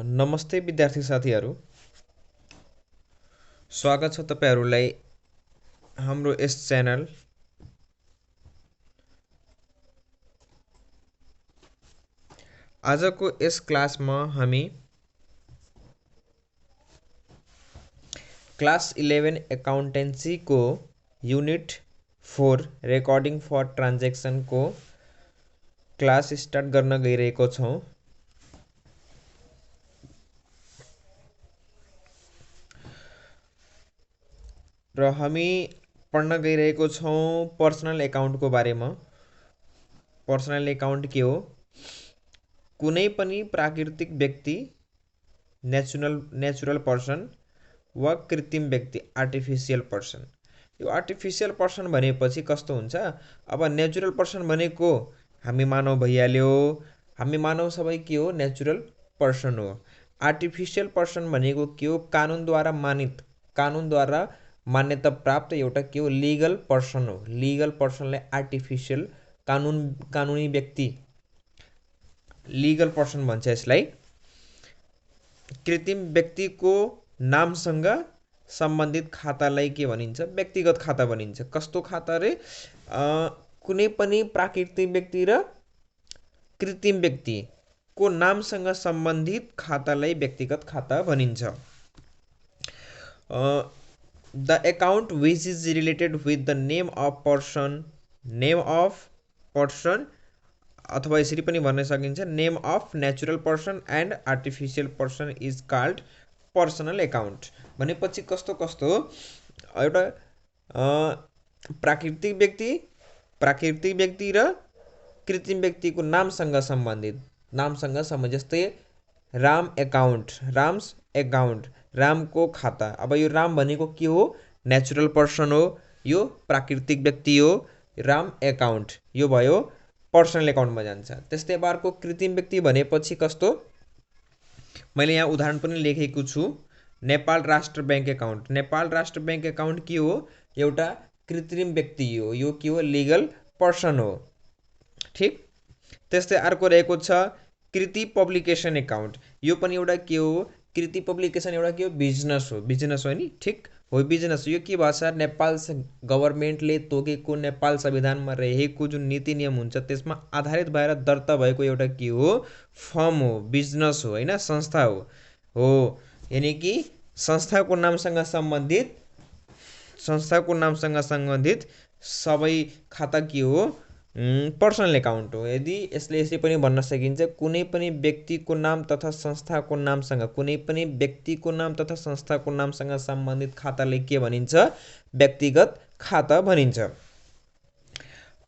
नमस्ते विद्यार्थी साथीहरू, स्वागत छ तपाईहरुलाई हाम्रो यस च्यानल आजको यस क्लासमा हामी क्लास 11 एकाउन्टेन्सी को युनिट 4 रेकर्डिङ फर ट्रान्जेक्सन को क्लास स्टार्ट गर्न गइरहेको छौं। र हामी पढ्न गइरहेको छौं पर्सनल अकाउन्ट को बारेमा। पर्सनल अकाउन्ट के हो? कुनै पनि प्राकृतिक व्यक्ति नेचुरल पर्सन वा कृत्रिम व्यक्ति आर्टिफिशियल पर्सन। यो आर्टिफिशियल पर्सन भनेपछि कस्तो हुन्छ? अब नेचुरल पर्सन भनेको हामी मानव भइहाल्यो। हामी मानव सबै के हो? नेचुरल पर्सन हो। आर्टिफिशियल पर्सन भनेको के हो? कानुनद्वारा मान्यता प्राप्त एउटा के हो? लीगल पर्सन हो। लीगल पर्सनलाई आर्टिफिशियल कानुनी व्यक्ति लीगल पर्सन भन्छ यसलाई। कृत्रिम व्यक्तिको नामसँग सम्बन्धित खातालाई के भनिन्छ? व्यक्तिगत खाता भनिन्छ। कस्तो खाता रे? कुनै पनि प्राकृतिक व्यक्ति र कृत्रिम व्यक्ति को नामसँग सम्बन्धित खातालाई व्यक्तिगत खाता भनिन्छ। The account which is related with the name of person अथवा यसरी पनि भन्न सकिन्छ name of natural person and artificial person is called personal account. भनेपछि कस्तो कस्तो एउटा प्राकृतिक व्यक्ति र कृत्रिम व्यक्तिको नामसँग सम्बन्धित जस्तै राम्स अकाउन्ट, रामको खाता। अब यो राम भनेको के हो? नेचुरल पर्सन हो, यो प्राकृतिक व्यक्ति हो। राम अकाउन्ट यो भयो पर्सनल अकाउन्टमा जान्छ। त्यस्तै अर्को कृत्रिम व्यक्ति भनेपछि कस्तो? मैले यहाँ उदाहरण पनि लेखेको छु। नेपाल राष्ट्र बैंक अकाउन्ट। नेपाल राष्ट्र बैंक अकाउन्ट के हो? एउटा कृत्रिम व्यक्ति हो। यो के हो? लीगल पर्सन हो। ठीक। त्यस्तै अर्को रहेको छ कृति पब्लिकेसन अकाउन्ट। यो पनि एउटा के हो? कृति पब्लिकेसन एउटा के हो? बिजनेस हो नि। ठीक हो, बिजनेस। यो के भन्छ? नेपाल गभर्नमेन्टले तोकेको नेपाल संविधानमा रहेको जुन नीति नियम हुन्छ त्यसमा आधारित भएर दर्ता भएको एउटा के हो? फर्म हो, बिजनेस हो, हैन? संस्था हो। यानी कि संस्थाको नामसँग सम्बन्धित सबै खाता के हो? पर्सनल अकाउन्ट हो। यदि यसले पनि भन्न सकिन्छ कुनै पनि व्यक्तिको नाम तथा संस्थाको नामसँग सम्बन्धित खातालाई के भनिन्छ? व्यक्तिगत खाता भनिन्छ।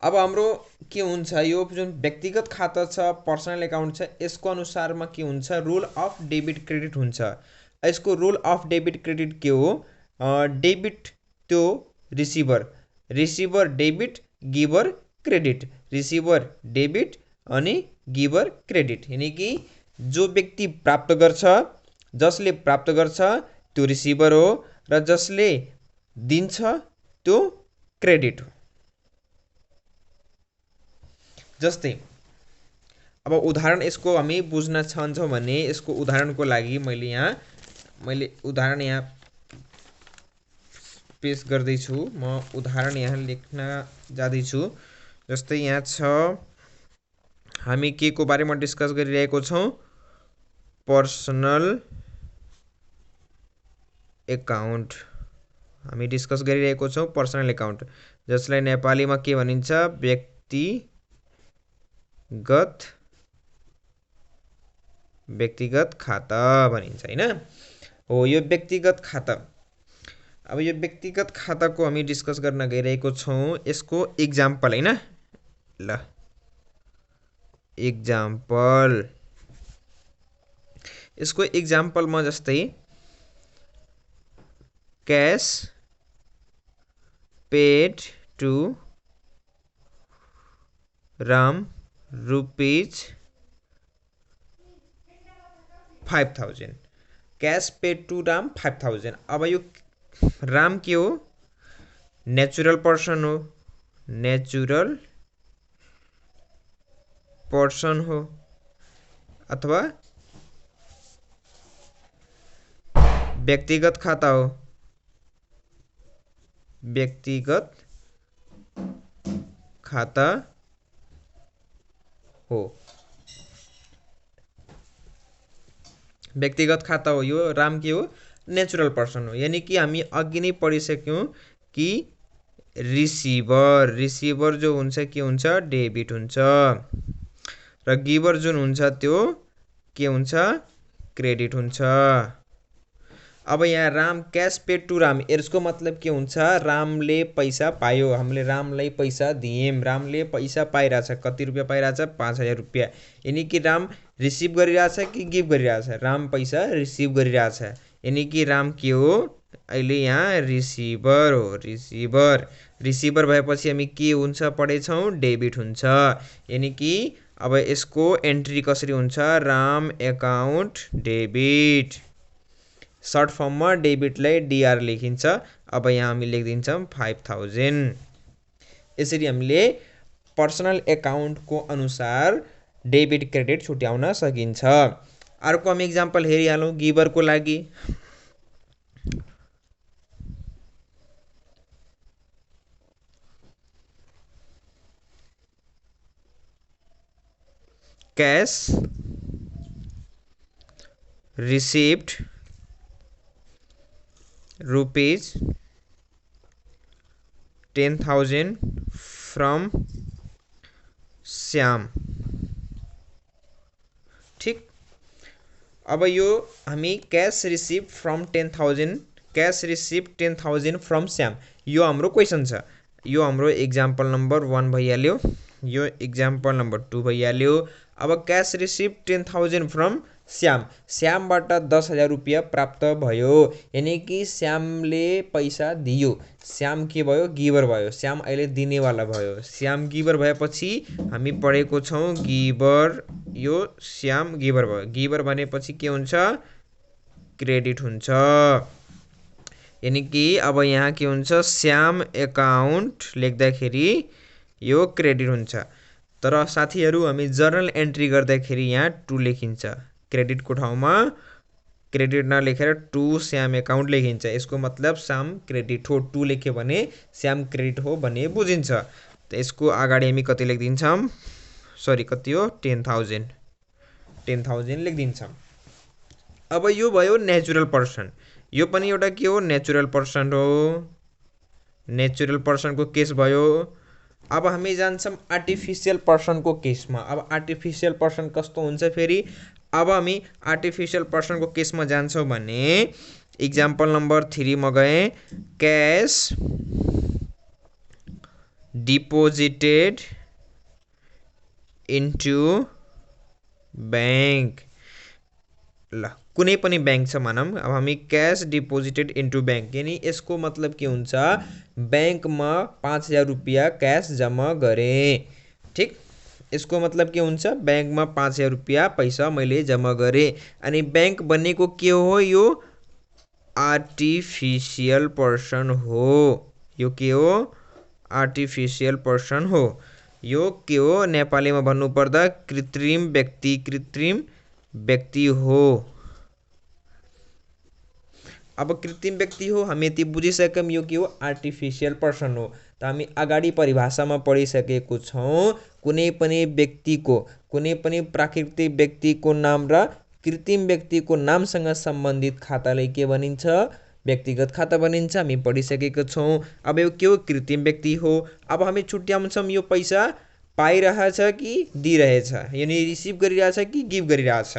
अब हाम्रो के हुन्छ? यो जुन व्यक्तिगत खाता छ, पर्सनल अकाउन्ट छ, यसको अनुसारमा के हुन्छ? रुल अफ डेबिट क्रेडिट हुन्छ। यसको रुल अफ डेबिट क्रेडिट के हो? डेबिट त्यो receiver debit, giver credit. Receiver debit अनि गिभर क्रेडिट। यानी कि जो व्यक्ति जसले प्राप्त गर्छ त्यो रिसिभर हो र जसले दिन्छ त्यो क्रेडिट हो। जस्तै अब उदाहरण यसको हामी बुझ्न चाहन्छौँ भने यसको उदाहरणको लागि मैले उदाहरण यहाँ पेश गर्दैछु। म उदाहरण यहाँ लेख्न जाँदैछु। जस्तै यहाँ छ हामी के को बारेमा डिस्कस गरिरहेको छौं? पर्सनल अकाउन्ट हामी डिस्कस गरिरहेको छौं। पर्सनल अकाउन्ट जसलाई नेपालीमा के भनिन्छ? व्यक्तिगत खाता भनिन्छ, हैन? हो, यो व्यक्तिगत खाता। अब यो व्यक्तिगत खाताको हामी डिस्कस गर्न गइरहेको छौं। यसको एक्जाम्पल, हैन? ल एक्जाम्पल, यसको एक्जाम्पलमा जस्तै cash paid to Ram rupees 5000। Cash paid to Ram 5000। अब यो राम के हो? नेचुरल पर्सन हो, अथवा व्यक्तिगत खाता हो, व्यक्तिगत खाता हो, व्यक्तिगत खाता हो। यो राम के हो, नेचुरल पर्सन हो। यानी कि हामी अघि नै पढिसक्यौं कि रिसिभर, रिसिभर जो हुन्छ के हुन्छ, डेबिट हुन्छ, र गिभर जुन हुन्छ त्यो के हुन्छ, क्रेडिट हुन्छ। अब यहाँ Ram cash paid to Ram, यसको मतलब के हुन्छ, रामले पैसा पायो, हामीले रामलाई पैसा दियौं, रामले पैसा पाइरहेछ, कति रुपियाँ पाइरहेछ, 5000 रुपियाँ। यानी कि राम रिसिभ गरिरहेछ कि गिभ गरिरहेछ, राम पैसा रिसिभ गरिरहेछ। यानी कि राम के हो, अहिले यहाँ रिसिभर हो, रिसिभर। रिसिभर भएपछि हामी के हुन्छ पढेछौँ, डेबिट हुन्छ। यानी कि अब यसको एन्ट्री कसरी हुन्छ, राम एकाउन्ट डेबिट, सर्ट फर्ममा डेबिटलाई डिआर लेखिन्छ। अब यहाँ हामी लेखिदिन्छौँ 5000। यसरी हामीले पर्सनल एकाउन्टको अनुसार डेबिट क्रेडिट छुट्याउन सकिन्छ। अर्को हामी इक्जाम्पल हेरिहालौँ गिभरको लागि। Cash received rupees 10,000 from Shyam. ठीक, अब यो हामी cash receive from 10,000, cash receive 10,000 from Shyam, यो हाम्रो क्वेसन छ। यो हाम्रो इक्जाम्पल नम्बर 1 भइहाल्यो, यो इक्जाम्पल नम्बर 2 भइहाल्यो। अब कैश रिसिभ 10,000 फ्रम श्याम, श्यामबाट 10,000 रुपियाँ प्राप्त भयो। यानी कि श्यामले पैसा दियो, श्याम के भयो, गिभर भयो, श्याम अहिले दिनेवाला भयो। श्याम गिभर भएपछि हामी पढेको छौँ गिभर, यो श्याम गिभर भयो, गिभर भनेपछि के हुन्छ, क्रेडिट हुन्छ। यानी कि अब यहाँ के हुन्छ, श्याम एकाउन्ट लेख्दाखेरि यो क्रेडिट हुन्छ। तर साथीहरू हामी जर्नल एन्ट्री गर्दाखेरि यहाँ 2 लेखिन्छ, क्रेडिटको ठाउँमा क्रेडिट नलेखेर 2 श्याम एकाउन्ट लेखिन्छ। यसको मतलब श्याम क्रेडिट हो, 2 लेख्यो भने श्याम क्रेडिट हो भन्ने बुझिन्छ। त यसको अगाडि हामी कति लेखिदिन्छौँ, सरी कति हो, 10,000, 10,000 लेखिदिन्छौँ। अब यो भयो नेचुरल पर्सन, यो पनि एउटा के हो, नेचुरल पर्सन हो, नेचुरल पर्सनको केस भयो। अब हामी जान्छौँ आर्टिफिसियल पर्सनको केसमा। अब आर्टिफिसियल पर्सन कस्तो हुन्छ फेरि, अब हामी आर्टिफिसियल पर्सनको केसमा जान्छौँ भने इक्जाम्पल नम्बर 3 मा गए, क्यास डिपोजिटेड इन्टु ब्याङ्क। ल कुनै पनि ब्याङ्क छ भनौँ, अब हामी क्यास डिपोजिटेड इन्टु ब्याङ्क, यानी यसको मतलब के हुन्छ, ब्याङ्कमा 5000 रुपियाँ क्यास जम्मा गरेँ। ठीक, यसको मतलब के हुन्छ, ब्याङ्कमा 5000 रुपियाँ पैसा मैले जम्मा गरेँ। अनि ब्याङ्क भनेको के हो, यो आर्टिफिसियल पर्सन हो। यो के हो, आर्टिफिसियल पर्सन हो। यो के हो, नेपालीमा भन्नुपर्दा कृत्रिम व्यक्ति, कृत्रिम व्यक्ति हो। अब कृत्रिम व्यक्ति हो, हामी यति बुझिसक्यौँ यो के हो, आर्टिफिसियल पर्सन हो। त हामी अगाडि परिभाषामा पढिसकेको छौँ, कुनै पनि व्यक्तिको, कुनै पनि प्राकृतिक व्यक्तिको नाम र कृत्रिम व्यक्तिको नामसँग सम्बन्धित खातालाई के भनिन्छ, व्यक्तिगत खाता भनिन्छ। हामी पढिसकेको छौँ। अब यो के हो, कृत्रिम व्यक्ति हो। अब हामी छुट्याउँछौँ यो पैसा पाइरहेछ कि दिइरहेछ, यानी रिसिभ गरिरहेछ कि गिभ गरिरहेछ।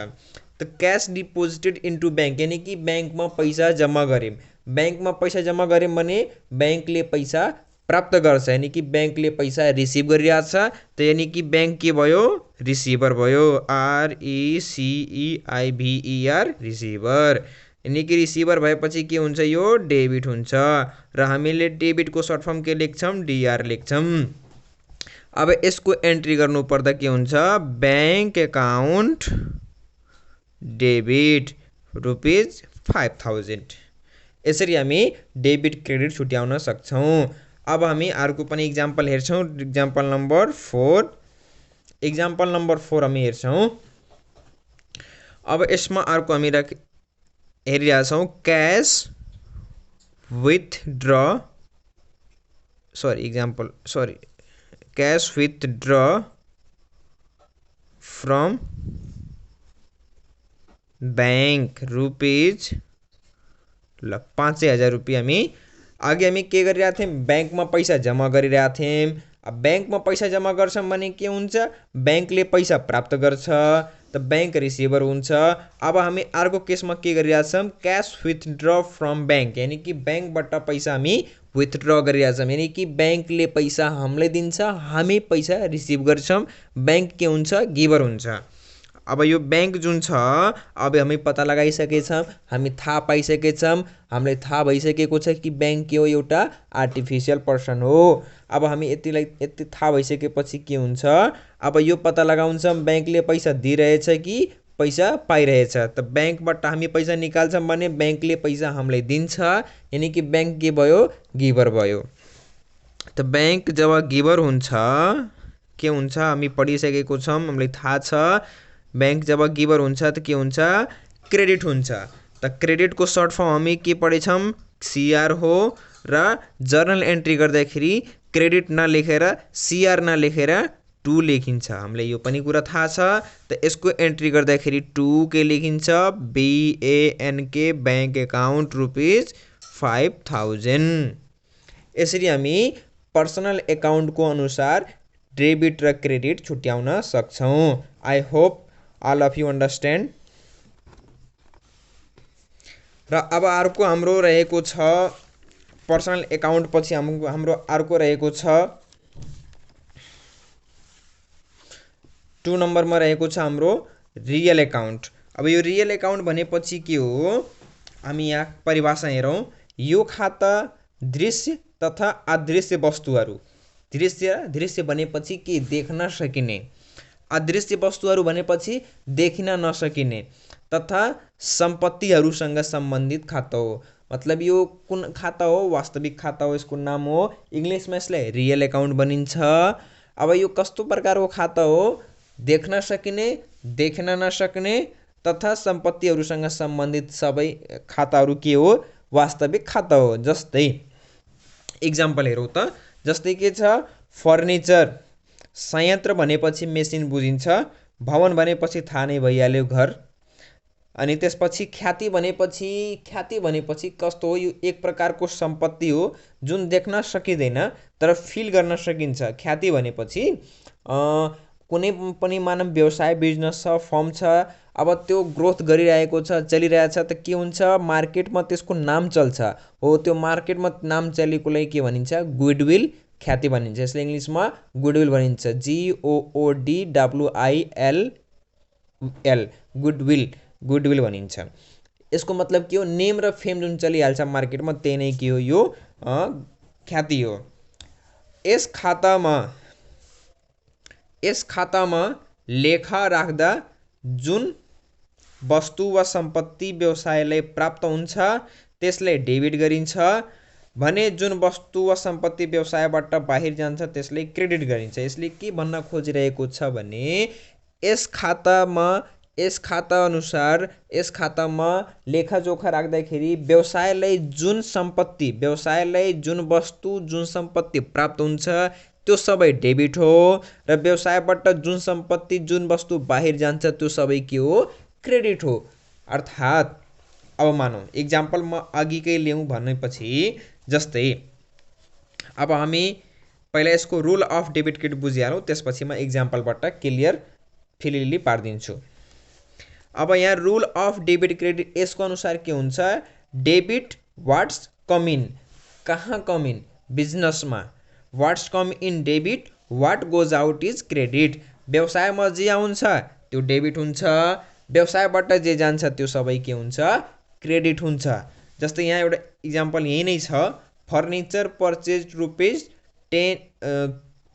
त क्यास डिपोजिटेड इन्टु ब्याङ्क, यानी कि ब्याङ्कमा पैसा जम्मा गऱ्यौँ, ब्याङ्कमा पैसा जम्मा गऱ्यौँ भने ब्याङ्कले पैसा प्राप्त गर्छ, यानी कि ब्याङ्कले पैसा रिसिभ गरिरहेछ। त यानी कि ब्याङ्क के भयो, रिसिभर भयो, RECEIVER, रिसिभर। यानी कि रिसिभर भएपछि के हुन्छ, यो डेबिट हुन्छ, र हामीले डेबिटको सर्ट फर्म के लेख्छौँ, DR लेख्छौँ। अब यसको एन्ट्री गर्नु पर्दा के हुन्छ, ब्याङ्क एकाउन्ट डेबिट रुपिज 5000। यसरी हामी डेबिट क्रेडिट छुट्याउन सक्छौँ। अब हामी अर्को पनि इक्जाम्पल हेर्छौँ, इक्जाम्पल नम्बर 4। इक्जाम्पल नम्बर 4 हामी हेर्छौँ। अब यसमा अर्को हामी हेरिरहेका छौँ cash withdraw cash withdraw from bank rupees ल 5,000 रुपियाँ हामी के गरिरहेको थियौँ, ब्याङ्कमा पैसा जम्मा गरिरहेको थियौँ। अब ब्याङ्कमा पैसा जम्मा गर्छौँ भने के हुन्छ, ब्याङ्कले पैसा प्राप्त गर्छ, त ब्याङ्क रिसिभर हुन्छ। अब हामी अर्को केसमा के गरिरहेछौँ, क्यास विथड्र फ्रम ब्याङ्क, यानि कि ब्याङ्कबाट पैसा हामी विथड्र गरिरहेछौँ, यानि कि ब्याङ्कले पैसा हामीलाई दिन्छ, हामी पैसा रिसिभ गर्छौँ, ब्याङ्क के हुन्छ, गिभर हुन्छ। अब यो ब्याङ्क जुन छ, अब हामी पत्ता लगाइसकेछौँ, हामी थाहा पाइसकेछौँ, हामीलाई थाहा भइसकेको छ कि ब्याङ्क के हो, एउटा आर्टिफिसियल पर्सन हो। अब हामी यति थाहा भइसकेपछि के हुन्छ, अब यो पत्ता लगाउँछौँ ब्याङ्कले पैसा दिइरहेछ कि पैसा पाइरहेछ। त ब्याङ्कबाट हामी पैसा निकाल्छौँ भने ब्याङ्कले पैसा हामीलाई दिन्छ, यानि कि ब्याङ्क के भयो, गिभर भयो। त ब्याङ्क जब गिभर हुन्छ के हुन्छ, हामी पढिसकेको छौँ, हामीलाई थाहा छ ब्याङ्क जब गिभर हुन्छ त के हुन्छ, क्रेडिट हुन्छ। त क्रेडिटको सर्ट फर्म हामी के पढेछौँ, सिआर हो, र जर्नल एन्ट्री गर्दाखेरि क्रेडिट नलेखेर सिआर नलेखेर 2 लेखिन्छ, हामीलाई यो पनि कुरा थाहा छ। त यसको एन्ट्री गर्दाखेरि 2 के लेखिन्छ, BANK ब्याङ्क एकाउन्ट रुपीज 5,000। यसरी हामी पर्सनल एकाउन्टको अनुसार डेबिट र क्रेडिट छुट्याउन सक्छौँ। I hope all of you understand। र अब अर्को हाम्रो रहेको छ पर्सनल एकाउन्ट पछि हाम्रो अर्को रहेको छ 2 नम्बरमा रहेको छ हाम्रो रियल एकाउन्ट। अब यो रियल एकाउन्ट भनेपछि के हो, हामी यहाँ परिभाषा हेरौँ, यो खाता दृश्य तथा अदृश्य वस्तुहरू, दृश्य भनेपछि के देख्न सकिने, अदृश्य वस्तुहरू भनेपछि देखिन नसकिने, तथा सम्पत्तिहरूसँग सम्बन्धित खाता हो। मतलब यो कुन खाता हो, वास्तविक खाता हो, यसको नाम हो इङ्ग्लिसमा यसलाई रियल एकाउन्ट भनिन्छ। अब यो कस्तो प्रकारको खाता हो, देख्न सकिने, देखिन नसक्ने तथा सम्पत्तिहरूसँग सम्बन्धित सबै खाताहरू के हो, वास्तविक खाता हो। जस्तै इक्जाम्पल हेरौँ त, जस्तै के छ, फर्निचर, संयन्त्र भनेपछि मेसिन बुझिन्छ, भवन भनेपछि थाहा नै भइहाल्यो घर, अनि त्यसपछि ख्याति भनेपछि कस्तो हो, यो एक प्रकारको सम्पत्ति हो जुन देख्न सकिँदैन तर फिल गर्न सकिन्छ। ख्याति भनेपछि कुनै पनि मानव व्यवसाय, बिजनेस छ, फर्म छ, अब त्यो ग्रोथ गरिरहेको छ, चलिरहेछ, त के हुन्छ, मार्केटमा त्यसको नाम चल्छ, हो त्यो मार्केटमा नाम चलेकोलाई के भनिन्छ, गुडविल, ख्याति भनिन्छ। यसले इङ्ग्लिसमा गुडविल भनिन्छ, GOODWILL, गुडविल भनिन्छ। यसको मतलब के हो, नेम र फेम जुन चलिहाल्छ मार्केटमा त्यही नै के हो, यो ख्याति हो। यस खातामा लेखा राख्दा जुन वस्तु वा सम्पत्ति व्यवसायलाई प्राप्त हुन्छ त्यसलाई डेबिट गरिन्छ भने जुन वस्तु वा सम्पत्ति व्यवसायबाट बाहिर जान्छ त्यसलाई क्रेडिट गरिन्छ। यसले के भन्न खोजिरहेको छ भने यस खातामा लेखाजोखा राख्दाखेरि व्यवसायलाई जुन वस्तु, जुन सम्पत्ति प्राप्त हुन्छ त्यो सबै डेबिट हो, र व्यवसायबाट जुन सम्पत्ति, जुन वस्तु बाहिर जान्छ त्यो सबै के हो, क्रेडिट हो। अर्थात् अब मानौँ इक्जाम्पल म अघिकै ल्याउँ भनेपछि, जस्तै अब हामी पहिला यसको रुल अफ डेबिट क्रेडिट बुझिहालौँ, त्यसपछि म इक्जाम्पलबाट क्लियर फिलिली पारिदिन्छु। अब यहाँ रुल अफ डेबिट क्रेडिट यसको अनुसार के हुन्छ, डेबिट वाट्स कम इन, कहाँ कम इन, बिजनेसमा, what's come in debit, what goes out is credit. व्यवसायमा जे आउँछ त्यो डेबिट हुन्छ, व्यवसायबाट जे जान्छ त्यो सबै के हुन्छ, क्रेडिट हुन्छ। जस्तै यहाँ एउटा इक्जाम्पल यही नै छ, furniture purchase rupees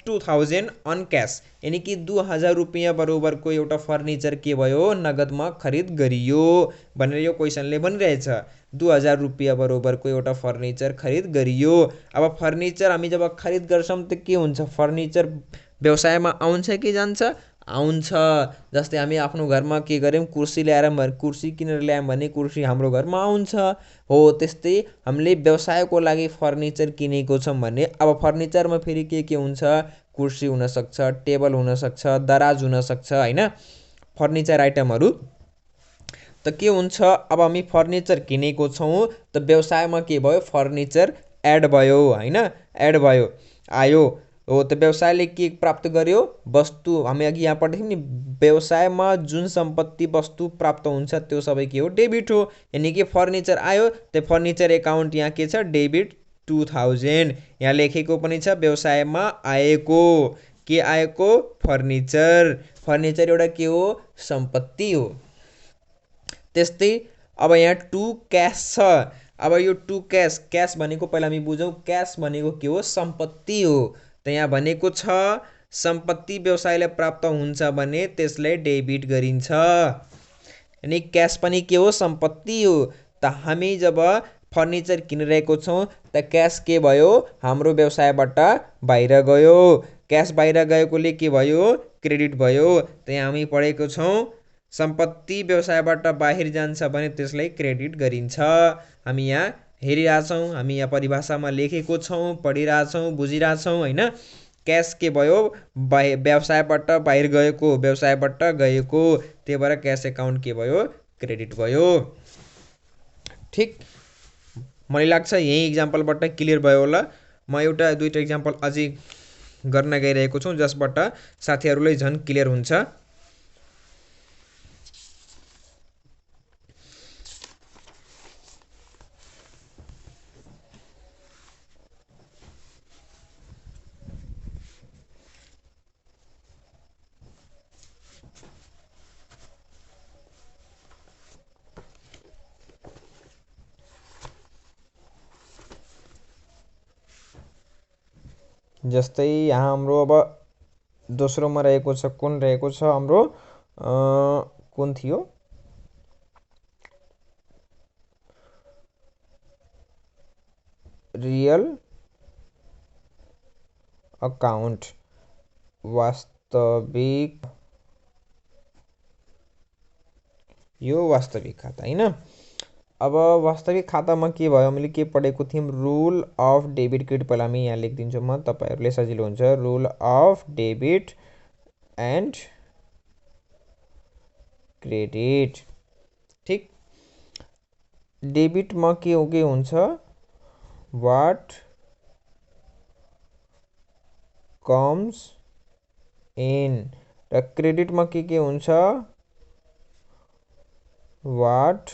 2,000 on cash, यानि कि 2,000 रुपियाँ बराबरको एउटा फर्निचर के भयो, नगदमा खरिद गरियो भनेर यो क्वेसनले भनिरहेछ। 2,000 रुपियाँ बराबरको एउटा फर्निचर खरिद गरियो। अब फर्निचर हामी जब खरिद गर्छौँ त के हुन्छ, फर्निचर व्यवसायमा आउँछ कि जान्छ, आउँछ। जस्तै हामी आफ्नो घरमा के गर्यौँ, कुर्सी ल्याएर कुर्सी किनेर ल्यायौँ भने कुर्सी हाम्रो घरमा आउँछ। हो त्यस्तै हामीले व्यवसायको लागि फर्निचर किनेको छौँ भने अब फर्निचरमा फेरि के हुन्छ, कुर्सी हुनसक्छ, टेबल हुनसक्छ, दराज हुनसक्छ होइन, फर्निचर आइटमहरू। त के हुन्छ, अब हामी फर्निचर किनेको छौँ त व्यवसायमा के भयो, फर्निचर एड भयो होइन, एड भयो, आयो। हो त व्यवसायले के प्राप्त गर्यो, वस्तु। हामी अघि यहाँ पढ्थ्यौँ नि, व्यवसायमा जुन सम्पत्ति वस्तु प्राप्त हुन्छ त्यो सबै के हो, डेबिट हो। यानि कि फर्निचर आयो, त्यो फर्निचर एकाउन्ट यहाँ के छ, डेबिट 2000। यहाँ लेखेको पनि छ व्यवसायमा आएको, के आएको, फर्निचर। फर्निचर एउटा के हो, सम्पत्ति हो। त्यस्तै अब यहाँ टु क्यास छ। अब यो टु क्यास, क्यास भनेको पहिला हामी बुझौँ, क्यास भनेको के हो, सम्पत्ति हो। त यहाँ भनेको छ सम्पत्ति व्यवसायले प्राप्त हुन्छ भने त्यसलाई डेबिट गरिन्छ। अनि क्यास पनि के हो, सम्पत्ति हो। त हामी जब फर्निचर किनिरहेको छौँ त क्यास के भयो, हाम्रो व्यवसायबाट बाहिर गयो। क्यास बाहिर गएकोले के भयो, क्रेडिट भयो। त यहाँ हामी पढेको छौँ सम्पत्ति व्यवसायबाट बाहिर जान्छ भने त्यसलाई क्रेडिट गरिन्छ। हामी यहाँ हेरिरहेछौँ, हामी यहाँ परिभाषामा लेखेको छौँ, पढिरहेछौँ, बुझिरहेछौँ होइन। क्यास के भयो, व्यवसायबाट बाहिर गएको, व्यवसायबाट गएको, त्यही भएर क्यास एकाउन्ट के भयो, क्रेडिट भयो। ठिक, मलाई लाग्छ यही इक्जाम्पलबाट क्लियर भयो होला। म एउटा दुईवटा इक्जाम्पल अझै गर्न गइरहेको छु जसबाट साथीहरूलाई झन् क्लियर हुन्छ। जस्तै यहाँ हाम्रो अब दोस्रोमा रहेको छ, कुन रहेको छ हाम्रो, कुन थियो, रियल अकाउन्ट, वास्तविक, यो वास्तविक खाता होइन। अब वास्तविक खातामा के भयो, मैले के पढेको थियौँ, रुल अफ डेबिट क्रेडिट। पहिला हामी यहाँ लेखिदिन्छु म, तपाईँहरूले सजिलो हुन्छ। Rule of debit and credit. ठिक, डेबिटमा के हुन्छ, वाट कम्स इन, र क्रेडिटमा के हुन्छ, वाट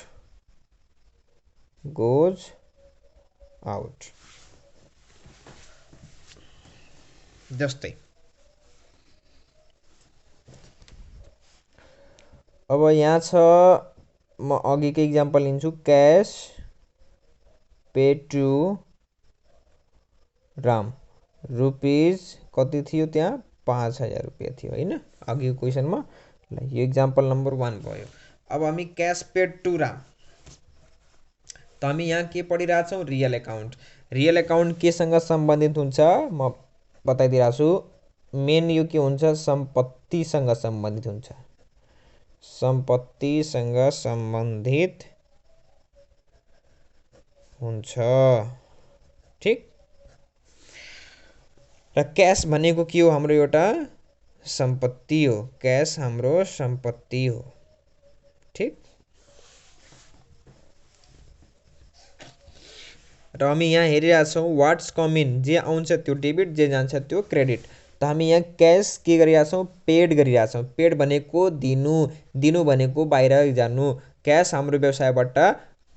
गोज आउट। जस्तै अब यहाँ छ, म अघिको इक्जाम्पल लिन्छु, cash paid to Ram, rupees कति थियो त्यहाँ, 5000 रुपियाँ थियो होइन, अघिको क्वेसनमा। ल यो इक्जाम्पल नम्बर 1 भयो। अब हामी क्यास पेड टु राम, त हामी यहाँ के पढिरहेछौँ, रियल एकाउन्ट। रियल एकाउन्ट केसँग सम्बन्धित हुन्छ म बताइदिरहेको छु। मेन यो के हुन्छ, सम्पत्तिसँग सम्बन्धित हुन्छ, सम्पत्तिसँग सम्बन्धित हुन्छ। ठिक, र क्यास भनेको के हो, हाम्रो एउटा सम्पत्ति हो, क्यास हाम्रो सम्पत्ति हो। ठिक, र हामी यहाँ हेरिरहेछौँ वाट्स कम इन, जे आउँछ त्यो डेबिट, जे जान्छ त्यो क्रेडिट। त हामी यहाँ क्यास के गरिरहेछौँ, पेड गरिरहेछौँ। पेड भनेको दिनु, दिनु भनेको बाहिर जानु। क्यास हाम्रो व्यवसायबाट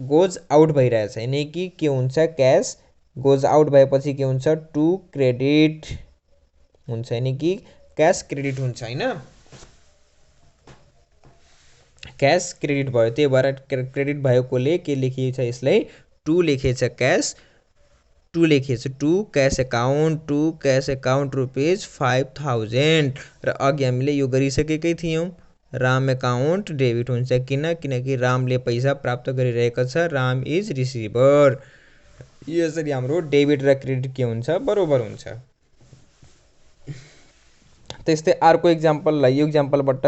गोज आउट भइरहेछ, यानि कि के हुन्छ, क्यास गोज आउट भएपछि के हुन्छ, टु क्रेडिट हुन्छ, यानि कि क्यास क्रेडिट हुन्छ होइन, क्यास क्रेडिट भयो। त्यही भएर क्रेडिट भएकोले के लेखिएको छ, यसलाई टु लेखेछ, क्यास टु लेखेछ, टु क्यास एकाउन्ट रुपिज 5000। र अघि हामीले यो गरिसकेकै थियौँ, राम एकाउन्ट डेबिट हुन्छ, किनकि रामले पैसा प्राप्त गरिरहेको छ, राम इज रिसिभर। यसरी हाम्रो डेबिट र क्रेडिट के हुन्छ, बरोबर हुन्छ। त्यस्तै अर्को इक्जाम्पल यो इक्जाम्पलबाट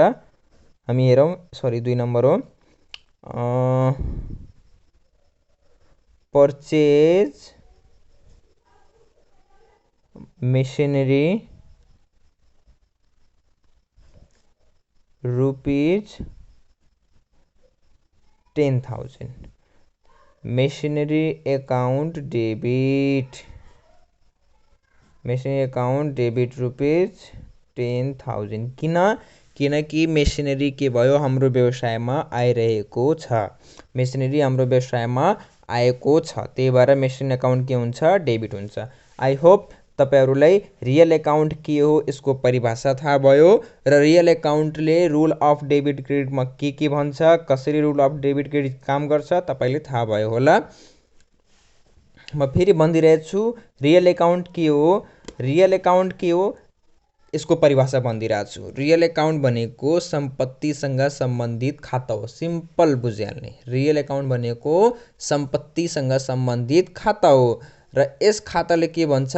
हामी हेरौँ। सरी 2 नम्बर हो purchase machinery rupees 10,000 machinery account debit rupees 10,000 किनकि मेसिनरी के भयो हाम्रो व्यवसायमा आइरहेको छ, मेसिनरी हाम्रो व्यवसायमा आएको छ, त्यही भएर मेसिनरी अकाउन्ट के हुन्छ डेबिट हुन्छ। आई होप तपाईहरुलाई रियल अकाउन्ट के हो यसको परिभाषा थाहा भयो र रियल अकाउन्टले रुल अफ डेबिट क्रेडिटमा के भन्छ, कसरी रुल अफ डेबिट क्रेडिट काम गर्छ तपाईले थाहा भयो होला। म फेरि भन्दिरहेछु रियल अकाउन्ट के हो, रियल अकाउन्ट के हो यसको परिभाषा भन्दिरहेको छु। रियल अकाउन्ट भनेको सम्पत्तिसँग सम्बन्धित खाता हो, सिम्पल बुझिहाल्ने। रियल अकाउन्ट भनेको सम्पत्तिसँग सम्बन्धित खाता हो र यस खाताले के भन्छ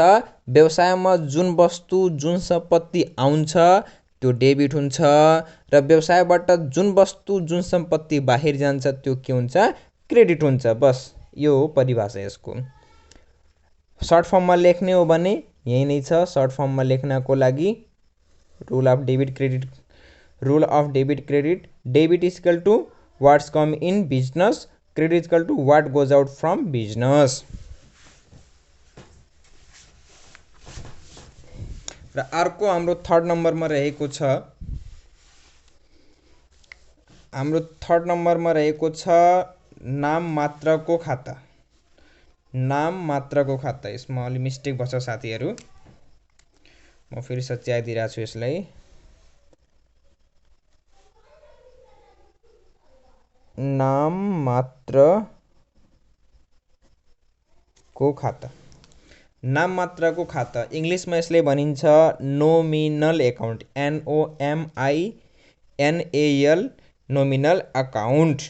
व्यवसायमा जुन वस्तु जुन सम्पत्ति आउँछ त्यो डेबिट हुन्छ र व्यवसायबाट जुन वस्तु जुन सम्पत्ति बाहिर जान्छ त्यो के हुन्छ क्रेडिट हुन्छ। बस यो हो परिभाषा यसको। सर्ट फर्ममा लेख्ने हो भने यही नै छ। सर्ट फर्ममा लेख्नको लागि rule of debit credit debit is equal to what's come in business, credit equal to what goes out from business. र अर्को हाम्रो थर्ड नम्बरमा रहेको छ, हाम्रो थर्ड नम्बरमा रहेको छ नाम मात्रको खाता। नाम मात्रको खाता, यसमा अलि मिस्टेक भन्छ साथीहरु, म फेरि सच्याइदिरहेको छु यसलाई। नाम मात्रको खाता, नाम मात्रको खाता इंग्लिशमा यसले भनिन्छ nominal account, NOMINAL nominal account.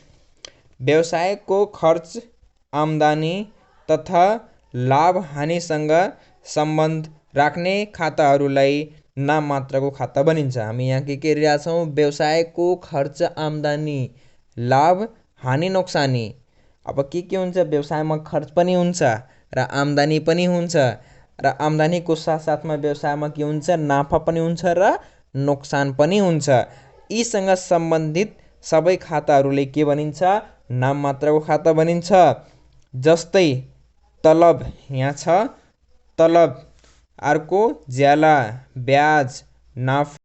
व्यवसायको खर्च आम्दानी तथा लाभ हानिसँग सम्बन्ध राख्ने खाताहरूलाई नाम मात्रको खाता भनिन्छ। हामी यहाँ के हेरिरहेका छौँ व्यवसायको खर्च आम्दानी लाभ हानि नोक्सानी। अब के हुन्छ व्यवसायमा खर्च पनि हुन्छ र आम्दानी पनि हुन्छ र आम्दानीको साथसाथमा व्यवसायमा के हुन्छ नाफा पनि हुन्छ र नोक्सान पनि हुन्छ। यीसँग सम्बन्धित सबै खाताहरूले के भनिन्छ नाम मात्रको खाता भनिन्छ। जस्तै तलब यहाँ छ तलब, अर्को ज्याला ब्याज नाफा